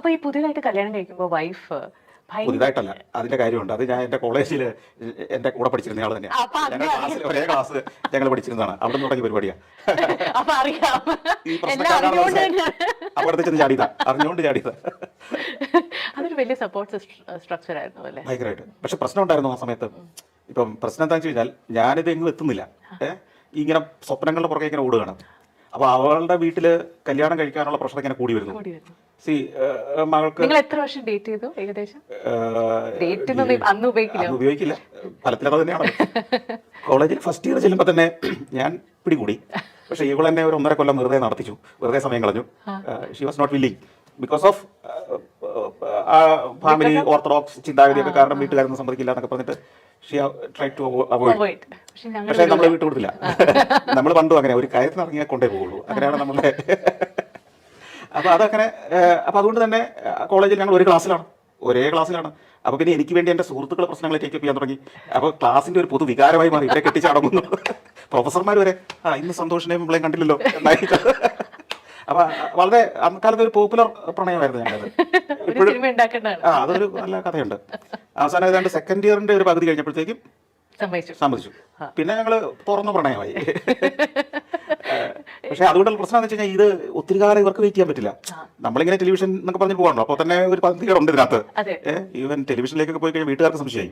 അപ്പൊ ഈ പുതിയതായിട്ട് കല്യാണം കഴിക്കുമ്പോ വൈഫ് പുതിയതായിട്ടല്ല, അതിന്റെ കാര്യമുണ്ട്. അത് ഞാൻ എന്റെ കോളേജിൽ എന്റെ കൂടെ പഠിച്ചിരുന്ന ആൾ തന്നെയാണ്. അപ്പൊ ഞങ്ങൾ ക്ലാസ്സിൽ ഒരേ ക്ലാസ് ഞങ്ങൾ പഠിച്ചിരുന്നതാണ്. അവിടെ നിന്ന് തുടങ്ങിയ പരിപാടിയാണ്. അപ്പൊ അറിയാം ഈ എല്ലാം അറിഞ്ഞുകൊണ്ട് തന്നെയാണ്. അപ്പുറത്ത് ചെന്ന് ചാടിയതാ, അറിഞ്ഞുകൊണ്ട് ചാടിയതാ. അതൊരു വലിയ സപ്പോർട്ട് സ്ട്രക്ചർ ആയിരുന്നു അല്ലേ? ഭയങ്കരമായിട്ട്. പക്ഷെ പ്രശ്നം ഉണ്ടായിരുന്നു ആ സമയത്ത്. ഇപ്പം പ്രശ്നം എന്താണെന്ന് വെച്ച് കഴിഞ്ഞാൽ ഞാനിത് എങ്ങും എത്തുന്നില്ല. ഇങ്ങനെ സ്വപ്നങ്ങളുടെ പുറകെ ഇങ്ങനെ ഓടുകയാണ്. അപ്പൊ അവളുടെ വീട്ടില് കല്യാണം കഴിക്കാനുള്ള പ്രഷർ ഇങ്ങനെ കൂടി വരുന്നു. സി മകൾക്ക് നിങ്ങൾ എത്ര വർഷം ഡേറ്റ് ചെയ്തു ഏകദേശം? അന്ന് ഉപയോഗിക്കില്ല, ഫലത്തിലത് തന്നെയാണ്. കോളേജിൽ ഫസ്റ്റ് ഇയർ ചെല്ലുമ്പോൾ തന്നെ ഞാൻ പിടികൂടി. പക്ഷെ ഇവൾ എന്നെ ഒരു 1.5 കൊല്ലം വെറുതെ നടത്തിച്ചു, വെറുതെ സമയം കളഞ്ഞു. She was not willing because of family orthodox ചിന്താഗതിയൊക്കെ കാരണം വീട്ടുകാരൊന്നും സമ്മതിക്കില്ല എന്നൊക്കെ പറഞ്ഞിട്ട് ഷി ട്രൈ ടു അവോയ്ഡ്. പക്ഷെ നമ്മൾ വിട്ടുകൊടുത്തില്ല. നമ്മൾ പണ്ടും അങ്ങനെ ഒരു കാര്യത്തിന് ഇറങ്ങിയാൽ കൊണ്ടേ പോകുള്ളൂ, അങ്ങനെയാണ് നമ്മളെ. അപ്പൊ അതങ്ങനെ. അപ്പൊ അതുകൊണ്ട് തന്നെ കോളേജിൽ ഞങ്ങൾ ഒരേ ക്ലാസ്സിലാണ്. അപ്പൊ പിന്നെ എനിക്ക് വേണ്ടി എന്റെ സുഹൃത്തുക്കളെ പ്രശ്നങ്ങൾ ടേക്ക് ചെയ്യാൻ തുടങ്ങി. അപ്പൊ ക്ലാസിന്റെ ഒരു പൊതു വികാരമായി മാറി. ഇവരെ കെട്ടിച്ചടങ്ങുന്നു. പ്രൊഫസർമാർ വരെ ഇന്ന് സന്തോഷിനെയും നമ്മളെ കണ്ടില്ലല്ലോ എന്നായിട്ട്. അപ്പൊ വളരെ അക്കാലത്ത് ഒരു പോപ്പുലർ പ്രണയമായിരുന്നു ഞങ്ങളത്. അതൊരു നല്ല കഥയുണ്ട്. അവസാനം ഏതാണ്ട് സെക്കൻഡ് ഇയറിന്റെ ഒരു പകുതി കഴിഞ്ഞപ്പോഴത്തേക്കും സമ്മതിച്ചു. പിന്നെ ഞങ്ങള് തുറന്ന പ്രണയമായി. പക്ഷെ അതുകൊണ്ടുള്ള പ്രശ്നം എന്ന് വെച്ച് കഴിഞ്ഞാൽ ഇത് ഒത്തിരി കാലം ഇവർക്ക് വെയിറ്റ് ചെയ്യാൻ പറ്റില്ല. നമ്മളിങ്ങനെ ടെലിവിഷൻ എന്നൊക്കെ പറഞ്ഞ് പോകണല്ലോ. അപ്പൊ തന്നെ ഒരു പദ്ധതികളുണ്ട് ഇതിനകത്ത്. ഈവൻ ടെലിവിഷനിലേക്കൊക്കെ പോയി കഴിഞ്ഞാൽ വീട്ടുകാർക്ക് സംശയമായി.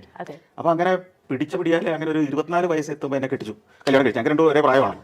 അപ്പൊ അങ്ങനെ പിടിയാലേ അങ്ങനെ ഒരു 24 വയസ്സ് എത്തുമ്പോൾ എന്നെ കെട്ടിച്ചു. കല്യാണം കഴിച്ചു. ഞങ്ങൾക്ക് രണ്ടും ഒരേ പ്രായമാണ്.